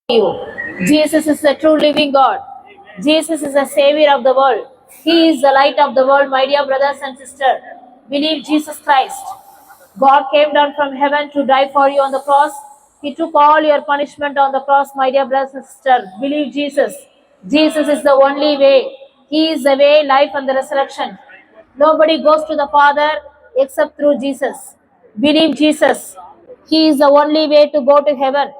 you. Jesus is the true living God. Jesus is the Savior of the world. He is the light of the world, my dear brothers and sisters. Believe Jesus Christ. God came down from heaven to die for you on the cross. He took all your punishment on the cross, my dear brothers and sisters. Believe Jesus. Jesus is the only way. He is the way, life, and the resurrection. Nobody goes to the Father except through Jesus. Believe Jesus. He is the only way to go to heaven.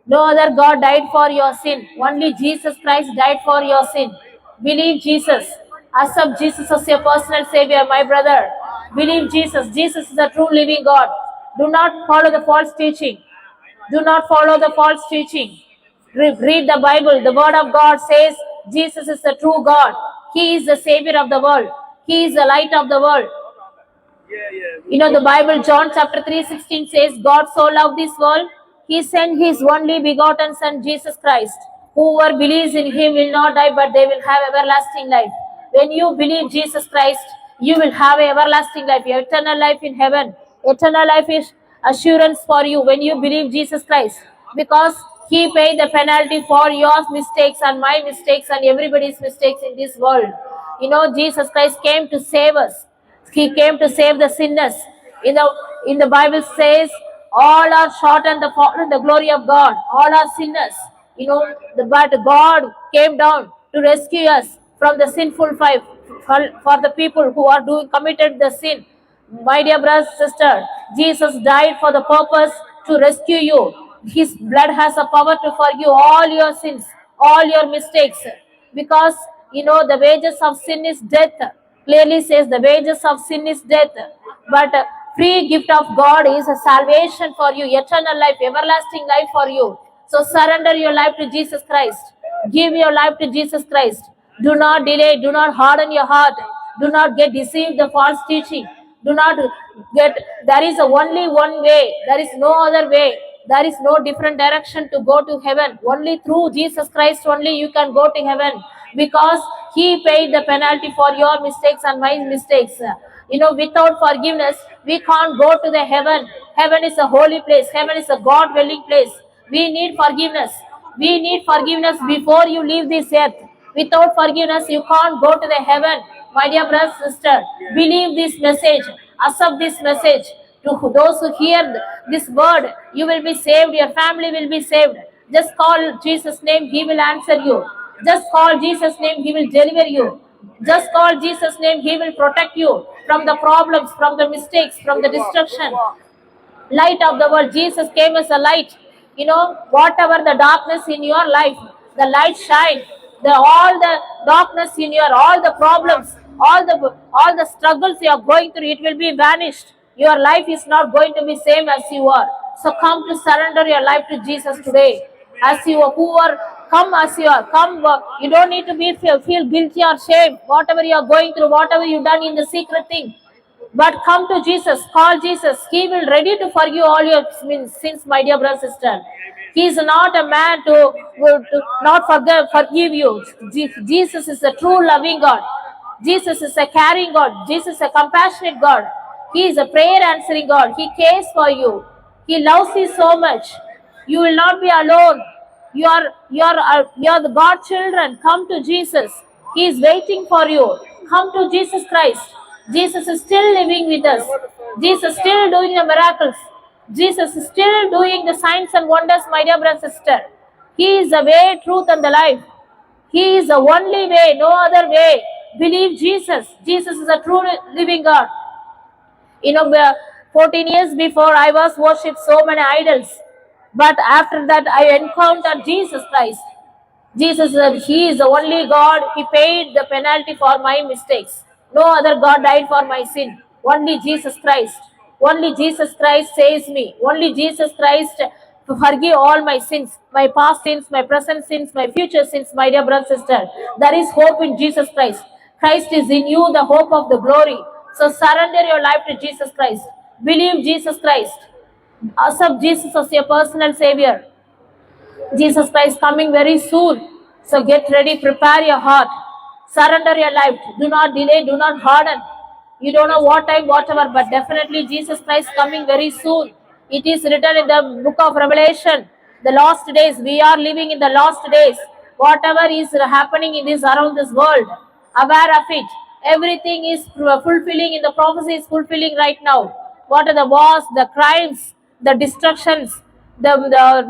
No other God died for your sin. Only Jesus Christ died for your sin. Believe Jesus. Accept Jesus as your personal Savior, my brother. Believe Jesus. Jesus is the true living God. Do not follow the false teaching. Do not follow the false teaching. Read the Bible. The Word of God says Jesus is the true God. He is the Savior of the world. He is the light of the world. You know, the Bible, John chapter 3:16 says, God so loved this world, He sent His only begotten Son, Jesus Christ. Whoever believes in Him will not die, but they will have everlasting life. When you believe Jesus Christ, you will have everlasting life, eternal life in heaven. Eternal life is assurance for you when you believe Jesus Christ, because He paid the penalty for your mistakes and my mistakes and everybody's mistakes in this world. You know, Jesus Christ came to save us. He came to save the sinners. In the Bible says, all are short and the fallen the glory of God. All are sinners. You know, but God came down to rescue us from the sinful life for the people who are committed the sin. My dear brothers and sisters, Jesus died for the purpose to rescue you. His blood has a power to forgive all your sins, all your mistakes. Because, you know, the wages of sin is death. Clearly says the wages of sin is death. But free gift of God is a salvation for you, eternal life, everlasting life for you. So surrender your life to Jesus Christ. Give your life to Jesus Christ. Do not delay. Do not harden your heart. Do not get deceived the false teaching. Do not get, there is only one way. There is no other way. There is no different direction to go to heaven. Only through Jesus Christ only you can go to heaven, because He paid the penalty for your mistakes and my mistakes. You know, without forgiveness, we can't go to the heaven. Heaven is a holy place. Heaven is a God-dwelling place. We need forgiveness. We need forgiveness before you leave this earth. Without forgiveness, you can't go to the heaven. My dear brother, sister, believe this message. Accept this message. To those who hear this word, you will be saved. Your family will be saved. Just call Jesus' name, He will answer you. Just call Jesus' name, He will deliver you. Just call Jesus' name, He will protect you from the problems, from the mistakes, from the destruction. Light of the world. Jesus came as a light. You know, whatever the darkness in your life, the light shine. All the darkness in your, all the problems, all the struggles you are going through, it will be vanished. Your life is not going to be same as you are. So come to surrender your life to Jesus today. As you are poor, come as you are. Come. You don't need to feel guilty or shame. Whatever you are going through, whatever you done in the secret thing. But come to Jesus, call Jesus. He will ready to forgive all your sins, my dear brother, sister. He is not a man to not forgive you. Jesus is a true loving God. Jesus is a caring God. Jesus is a compassionate God. He is a prayer answering God. He cares for you. He loves you so much. You will not be alone. You are the God children. Come to Jesus. He is waiting for you. Come to Jesus Christ. Jesus is still living with us. Jesus is still doing the miracles. Jesus is still doing the signs and wonders, my dear brother and sister. He is the way, truth, and the life. He is the only way, no other way. Believe Jesus. Jesus is a true living God. You know, 14 years before, I was worshipped so many idols. But after that, I encountered Jesus Christ. Jesus, He is the only God. He paid the penalty for my mistakes. No other God died for my sin. Only Jesus Christ. Only Jesus Christ saves me. Only Jesus Christ to forgive all my sins, my past sins, my present sins, my future sins, my dear brother and sister. There is hope in Jesus Christ. Christ is in you, the hope of the glory. So surrender your life to Jesus Christ. Believe Jesus Christ. Accept Jesus as your personal Savior. Jesus Christ coming very soon. So get ready, prepare your heart. Surrender your life. Do not delay, do not harden. You don't know what time, whatever, but definitely Jesus Christ coming very soon. It is written in the book of Revelation The last days, we are living in the last days. Whatever is happening in this around this world, aware of it. Everything is fulfilling in the prophecy is fulfilling right now. What are the wars, the crimes, the destructions, the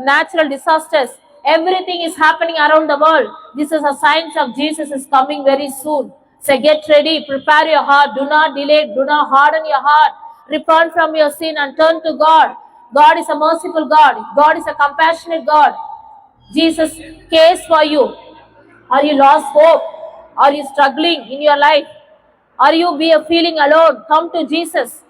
natural disasters? Everything is happening around the world. This is a sign of Jesus is coming very soon. So get ready, prepare your heart, do not delay, do not harden your heart. Repent from your sin and turn to God. God is a merciful God. God is a compassionate God. Jesus cares for you. Are you lost hope? Are you struggling in your life? Are you feeling alone? Come to Jesus.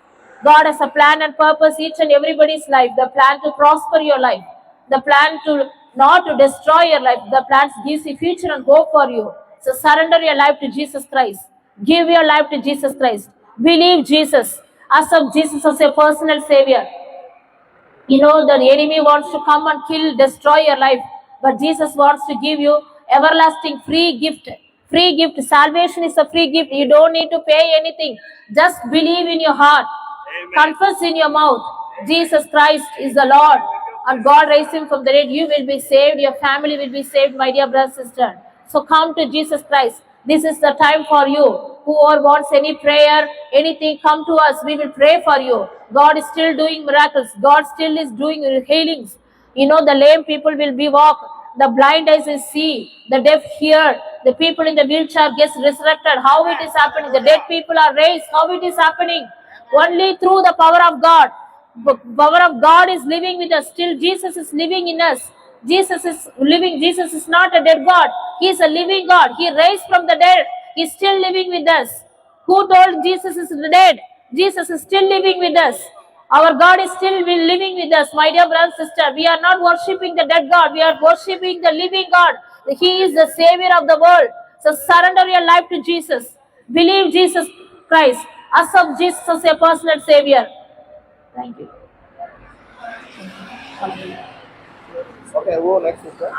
God has a plan and purpose each and everybody's life. The plan to prosper your life. The plan to not to destroy your life. The plan gives you future and hope for you. So surrender your life to Jesus Christ. Give your life to Jesus Christ. Believe Jesus. Accept Jesus as your personal Savior. You know, the enemy wants to come and kill, destroy your life. But Jesus wants to give you everlasting free gift. Free gift. Salvation is a free gift. You don't need to pay anything. Just believe in your heart. Confess in your mouth. Jesus Christ is the Lord. And God raised him from the dead. You will be saved. Your family will be saved, my dear brother, sister. So come to Jesus Christ. This is the time for you. Whoever wants any prayer, anything, come to us. We will pray for you. God is still doing miracles. God still is doing healings. You know, the lame people will be walk. The blind eyes will see. The deaf hear. The people in the wheelchair gets resurrected. How it is happening? The dead people are raised. How it is happening? Only through the power of God. The power of God is living with us. Still, Jesus is living in us. Jesus is living. Jesus is not a dead God. He is a living God. He raised from the dead. He is still living with us. Who told Jesus is dead? Jesus is still living with us. Our God is still living with us. My dear brother and sister, we are not worshipping the dead God. We are worshipping the living God. He is the Savior of the world. So surrender your life to Jesus. Believe Jesus Christ. Accept Jesus as your personal Savior. Thank you. Okay, who next is that?